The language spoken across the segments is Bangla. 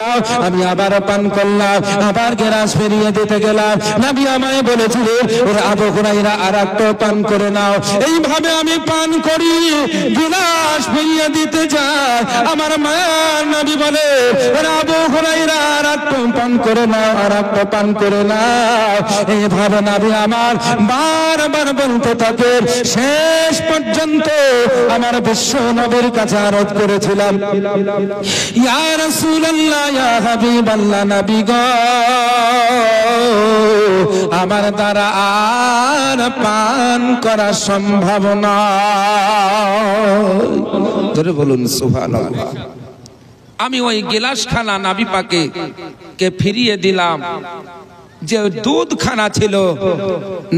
আমি আবার পান করলাম, আবার গ্লাস ফিরিয়ে দিতে গেলাম। নবী আমায় বলেছিলেন, ওরে আবু হুরায়রা আরেকটা পান করে নাও। এইভাবে আমি পান করি, গ্লাস ফিরিয়ে দিতে যাই, আমার মায়ের নবী বলে, ওরে আবু হুরায়রা আরেকটা পান করে নাও, আরেকটা পান করে নাও। এইভাবে নবী আমার বারবার বলতে থাকে। শেষ পর্যন্ত আমার বিশ্ব নবীর কাছে আরজ করেছিলাম, ইয়া রাসূলুল্লাহ, ইয়া হাবিবাল্লাহ, নবী গো, আমার দ্বারা আর পান করা সম্ভব নয়। ধরে বলুন সুবহানাল্লাহ। আমি ওই গিলাসখানা নবী পাকে কে ফিরিয়ে দিলাম। যে দুধখানা ছিল,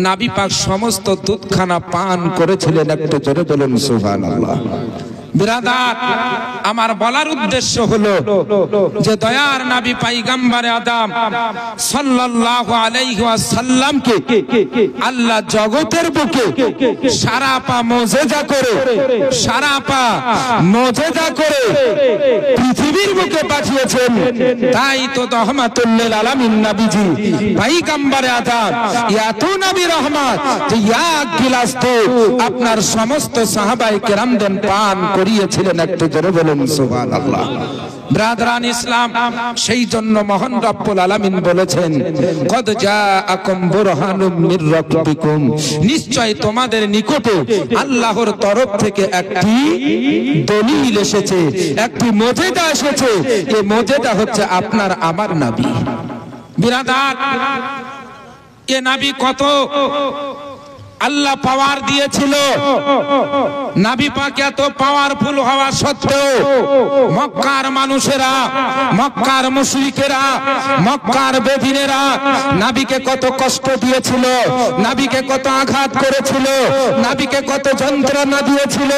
নবী পাক সমস্ত দুধখানা পান করেছিলেন। একটু জোরে বলুন সুবহানাল্লাহ। বিরাদার, আমার বলার উদ্দেশ্য হলো যে দয়ার নবী পয়গম্বরে আদম সাল্লাল্লাহু আলাইহি ওয়াসাল্লামকে আল্লাহ জগতের বুকে সারাপা মুজিজা করে, সারাপা মুজিজা করে পৃথিবীর বুকে পাঠিয়েছেন। তাই তো রহমাতুল লিল আলামিন নবীজি পয়গম্বরে আদম এত নবী রহমত যে এক গিলাস দুধ আপনার সমস্ত সাহাবায়ে কেরামদের পান করিয়েছিলেন। একটু জোরে বলুন সুবহানাল্লাহ। ব্রাদারান ইসলাম, সেই জন্য মহান রব্বুল আলামিন বলেছেন, কদ জাআকুম বুরহানুম মির রাব্বিকুম, নিশ্চয় তোমাদের নিকটে আল্লাহর তরফ থেকে একটি দলিল এসেছে, একটি মুজিজা এসেছে। এই মুজিজা হচ্ছে আপনার আমার নবী। বিরাদার, এ নবী কত আল্লাহ পাওয়ার দিয়েছিল। নবী পাক এত পাওয়ারফুল হওয়া সত্ত্বেও মক্কার মানুষেরা, মক্কার মুশরিকেরা, মক্কার বেদিনেরা নবীকে কত কষ্ট দিয়েছিল, নবীকে কত আঘাত করেছিল, নবীকে কত যন্ত্রণা দিয়েছিল।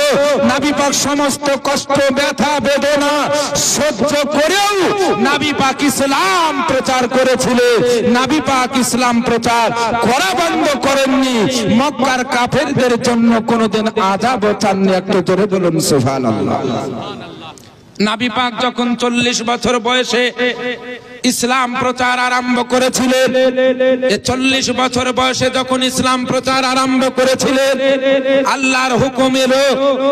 নবী পাক সমস্ত কষ্ট, ব্যথা, বেদনা সহ্য করেও নবী পাক ইসলাম প্রচার করেছিলেন। নবী পাক ইসলাম প্রচার করা বন্ধ করেননি। মক্কার কাফেরদের জন্য কোনদিন আযাব চাননি। একটু জোরে বলুন সুবহানাল্লাহ। নবী পাক যখন 40 বছর বয়সে ইসলাম প্রচার আরম্ভ করেছিলেন, 40 বছর বয়সে যখন ইসলাম প্রচার আরম্ভ করেছিলেন, আল্লাহর হুকুম এলো,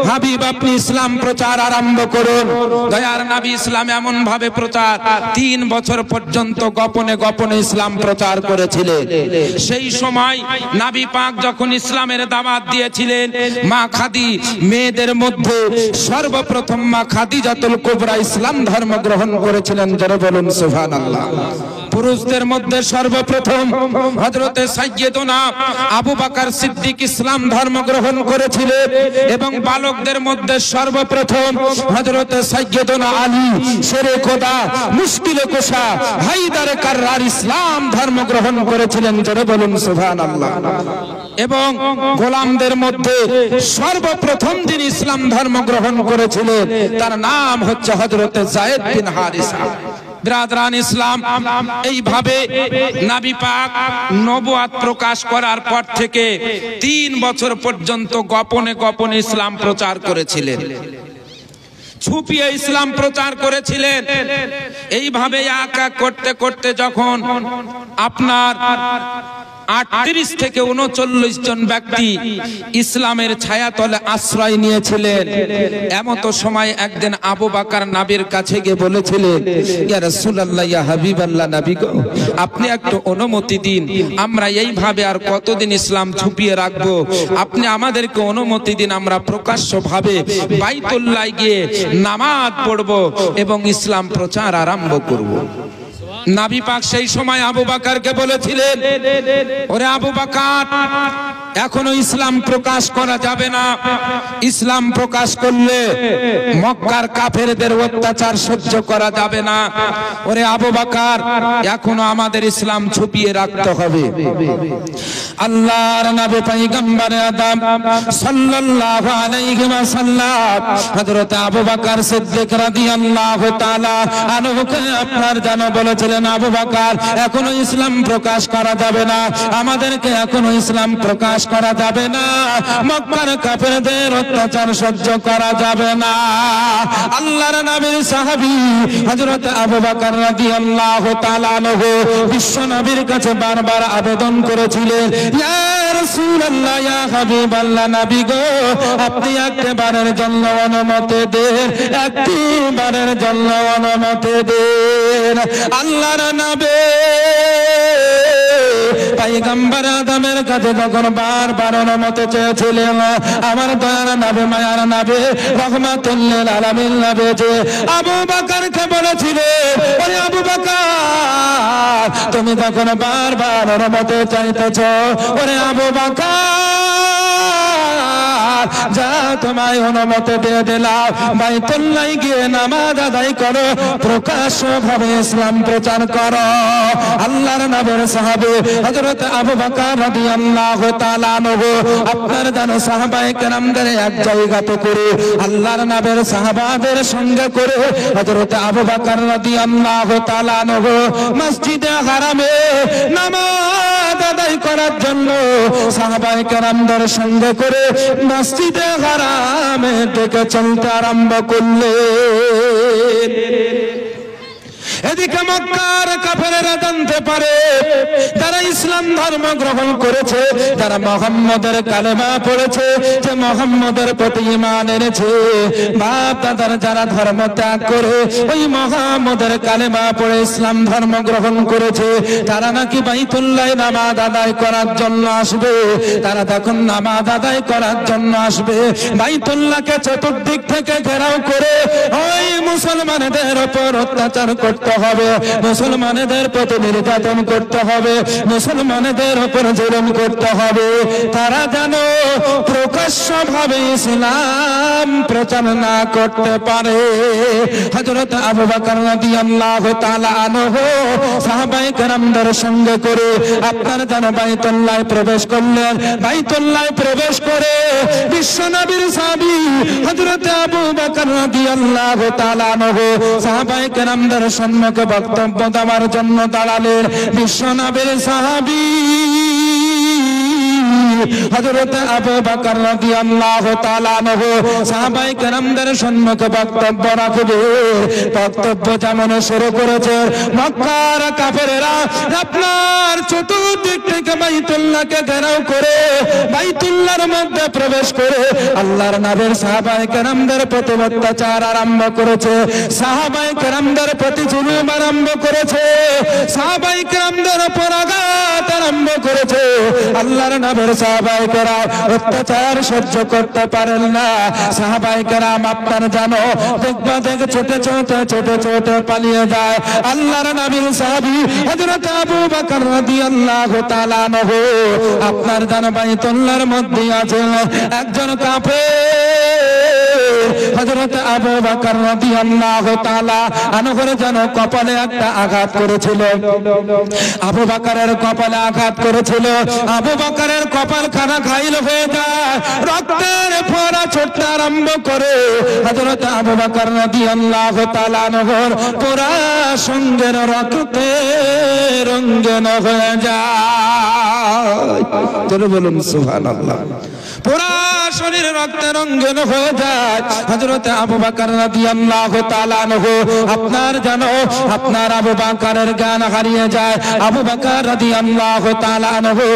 হাবিব আপনি ইসলাম প্রচার আরম্ভ করুন। দয়ার নবী ইসলাম এমন ভাবে প্রচার 3 বছর পর্যন্ত গোপনে গোপনে ইসলাম প্রচার করেছিলেন। সেই সময় নবী পাক যখন ইসলামের দাওয়াত দিয়েছিলেন, মা খাদি মেয়েদের মধ্যে সর্বপ্রথম মা খাদিজাতুল কুবরা ইসলাম ধর্ম গ্রহণ করেছিলেন। যারা বলুন সুবহানাল্লাহ। পুরুষদের মধ্যে সর্বপ্রথম হযরতে সাইয়্যিদুনা আবু বকর সিদ্দিক ইসলাম ধর্ম গ্রহণ করেছিলেন, এবং বালকদের মধ্যে সর্বপ্রথম হযরতে সাইয়্যিদুনা আলী শেরে খোদা, মুশকিলে কুশা, হায়দারে কাররার ইসলাম ধর্ম গ্রহণ করেছিলেন। যারা বলুন সুবহানাল্লাহ। এবং গোলামদের মধ্যে সর্বপ্রথম যিনি ইসলাম ধর্ম গ্রহণ করেছিলেন, তার নাম হচ্ছে হযরতে যায়েদ বিন হারিসা। ব্রাদারান ইসলাম, এইভাবে নবী পাক নবুয়ত প্রকাশ করার পর থেকে 3 বছর পর্যন্ত গোপনে গোপনে ইসলাম প্রচার করেছিলেন, ছুপিয়ে ইসলাম প্রচার করেছিলেন। এইভাবে এক এক করতে করতে যখন আপনার 38 থেকে 39 জন ব্যক্তি ইসলামের ছায়াতলে আশ্রয় নিয়েছিলেন, এমত সময় একদিন আবু বকর নবীর কাছে গিয়ে বলেছিলেন, ইয়া রাসূলুল্লাহ, ইয়া হাবিবাল্লাহ, নবী গো, আপনি একটু অনুমতি দিন, আমরা এইভাবে আর কতদিন ইসলাম ছুপিয়ে রাখবো? আপনি আমাদেরকে অনুমতি দিন, আমরা প্রকাশ্যভাবে বাইতুল্লাহ গিয়ে নামাজ পড়ব এবং ইসলাম প্রচার আরম্ভ করব। নবী পাক সেই সময় আবু বকরকে বলেছিলেন, ওরে আবু বকর, এখনো ইসলাম প্রকাশ করা যাবে না। ইসলাম প্রকাশ করলে মক্কার কাফেরদের অত্যাচার সহ্য করা যাবে না। ওরে আবু বকর, এখনো আমাদের ইসলাম ছুপিয়ে রাখতে হবে। আল্লাহর নবী পয়গম্বর আদম সাল্লাল্লাহু আলাইহি ওয়াসাল্লাম হযরত আবু বকর সিদ্দিক রাদিয়াল্লাহু তাআলা আনহুকে আপনার জানা বলেছিলেন, আবু বকর, এখনো ইসলাম প্রকাশ করা যাবে না, আমাদেরকে এখনো ইসলাম প্রকাশ প্রকাশ করা যাবে না, মক্কার কাফেরদের অত্যাচার সহ্য করা যাবে না। আল্লাহর নবীর সাহাবী হযরত আবু বকর রাদিয়াল্লাহু তাআলা আনহু বিশ্ব নবীর কাছে বারবার আবেদন করেছিলেন, ইয়া রাসূলুল্লাহ, ইয়া হাবিবাল্লাহ, নবী গো, আপনি একবারের জন্য অনুমতি দেন, একবারের জন্য অনুমতি দেন। আল্লাহর নবী পয়গম্বর আদমের কাছে যখন বারবার অনুমতি চেয়েছিলেন, আমার দয়ার নবী, মায়ার নবী, রহমাতুল লিল আলামিন নবী যে আবু বকরকে বলেছিলেন, ওরে আবু বকর, তুমি যখন বারবার অনুমতি চাইতেছো, ওরে আবু বকর, যা তোমায় অনুমতি দিয়ে দিলাম, বাইতুল্লাহ গিয়ে নামাজ আদায় করো, প্রকাশ্য ভাবে ইসলাম প্রচার করো। আল্লাহর নবীর সাহাবী হযরত আবু বকর রাদিয়াল্লাহু তাআলা আনহু আপনার জানো সাহাবায়ে কেরামদের এক জায়গাতে করে আল্লাহর নবীর সাহাবাদের সঙ্গে করে হযরত আবু বকর রাদিয়াল্লাহু তাআলা আনহু মসজিদে হারামে নামাজ আদায় করার জন্য সাহাবায়ে কেরামদের সঙ্গে করে মসজিদে হারামে থেকে চলতে আরম্ভ করলেন। এদিকে মক্কার কাফেরেরা জানতে পারে যারা ইসলাম ধর্ম গ্রহণ করেছে, যারা মুহাম্মদের কালেমা পড়েছে, যে মুহাম্মদের প্রতি ঈমান এনেছে, বাপ দাদার যারা ধর্ম ত্যাগ করে ওই মুহাম্মদের কালেমা পড়ে ইসলাম ধর্ম গ্রহণ করেছে, তারা নাকি বাইতুল্লাহ নামাজ আদায় করার জন্য আসবে। তারা তখন নামাজ আদায় করার জন্য আসবে, বাইতুল্লাহকে চতুর্দিক থেকে ঘেরাও করে ওই মুসলমানদের উপর অত্যাচার করতে হবে, মুসলমানদের প্রতি নির্যাতন করতে হবে, মুসলমানদের উপর জুলুম করতে হবে। তারা যেন প্রকাশ্যভাবে ইসলাম প্রচার না করতে পারে। হযরত আবু বকর রাদিয়াল্লাহু তাআলা আনহু সাহাবায়ে কেরামদের সঙ্গে করে আপনার যেন বাইতুল্লাহ প্রবেশ করলেন। বাইতুল্লাহ প্রবেশ করে বিশ্ব নবীর সাহাবী হযরত আবু বকর রাদিয়াল্লাহু তাআলা আনহু সাহাবায়ে কেরামদের সম্মুখে বক্তব্য দেওয়ার জন্য দাঁড়ালেন। বিশ্ব নবীর সাহাবী হযরত আবু বকর রাদিয়াল্লাহু তাআলা আনহু সাহাবায়ে কেরামদের সম্মুখে বক্তব্য রাখবে। বক্তব্য যেমন শুরু করেছে, মক্কার কাফেরেরা আপনার চতুর্দিক থেকে বাইতুল্লাহকে ঘেরাও করে বাইতুল্লাহর মধ্যে প্রবেশ করে আল্লাহর নবীর সাহাবায়ে কেরামদের প্রতি অত্যাচার আরম্ভ করেছে, সাহাবায়ে কেরামদের প্রতি জুলুম আরম্ভ করেছে, সাহাবায়ে কেরামদের উপর আঘাত আরম্ভ করেছে। আল্লাহর নবীর সাহাবায়ে কেরাম অত্যাচার সহ্য করতে পারেন না। সাহাবায়ে কেরাম আপনার জানো দেখবা দেখে ছোট ছোট ছোট ছোট পালিয়ে যায়। আল্লাহর নবীর সাহাবী হযরত আবু বকর রাদিয়াল্লাহু তাআলা আনহু আপনার জানো বাইতুল্লাহর মধ্যে আছে একজন কাফের। হযরত আবু বকর রাদিয়াল্লাহু তাআলা আনহুর যেন কপালে একটা আঘাত করেছিল, আবু বকরের কপালে আঘাত করেছিল। আবু বকরের কপাল খানা ঘাইল হয়ে যায়, রক্তের ফোঁটা ছুটতে আরম্ভ করে। হযরত আবু বকর রাদিয়াল্লাহু তাআলা আনহুর পুরা সঙ্গের রক্তে রঙ্গন হয়ে যায়। জোরে বলুন সুবহানাল্লাহ। পুরা শরীর রক্তে রঙ্গন হয়ে যায়। হযরত আবু বকর রাদিয়াল্লাহু তাআলা আনহু আপনার জানো আপনার আবু বকরের জ্ঞান হারিয়ে যায়। আবু বকর রাদিয়াল্লাহু তাআলা আনহু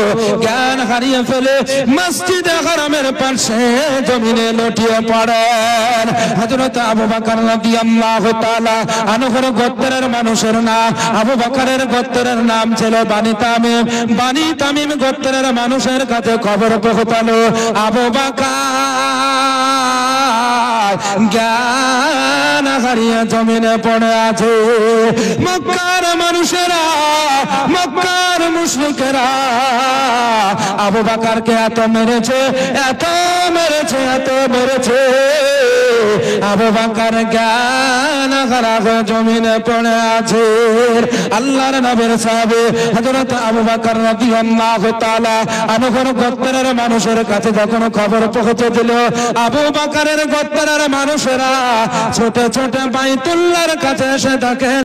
জ্ঞান হারিয়ে ফেলে মসজিদে হারামের পাশে জমিনে লুটিয়ে পড়েন। হযরত আবু বকর রাদিয়াল্লাহু তাআলা আনহুর গোত্রের মানুষের নাম আবু বকরের গোত্রের নাম ছিল বানি তামিম। বানি তামিম গোত্রের মানুষের কাছে খবর পৌঁছালো আবু বকর জ্ঞান হারিয়ে জমিনে পড়ে আছে। মক্কার মানুষেরা, মক্কার মুশরিকেরা আবু বকরকে এত মেরেছে, এত মেরেছে, এত মেরেছে, আবু বকর জ্ঞান হারা হয়ে জমিনে পড়ে আছে। আল্লাহর নবীর সাহাবী হযরত আবু বকর রাদিয়াল্লাহু তাআলা আনহুর গোত্রের মানুষের কাছে যখন খবর পৌঁছে দিল, আবু বকরের গোত্রের মানুষেরা ছোট ছোট বাইতুল্লাহর কাছে এসে থাকে।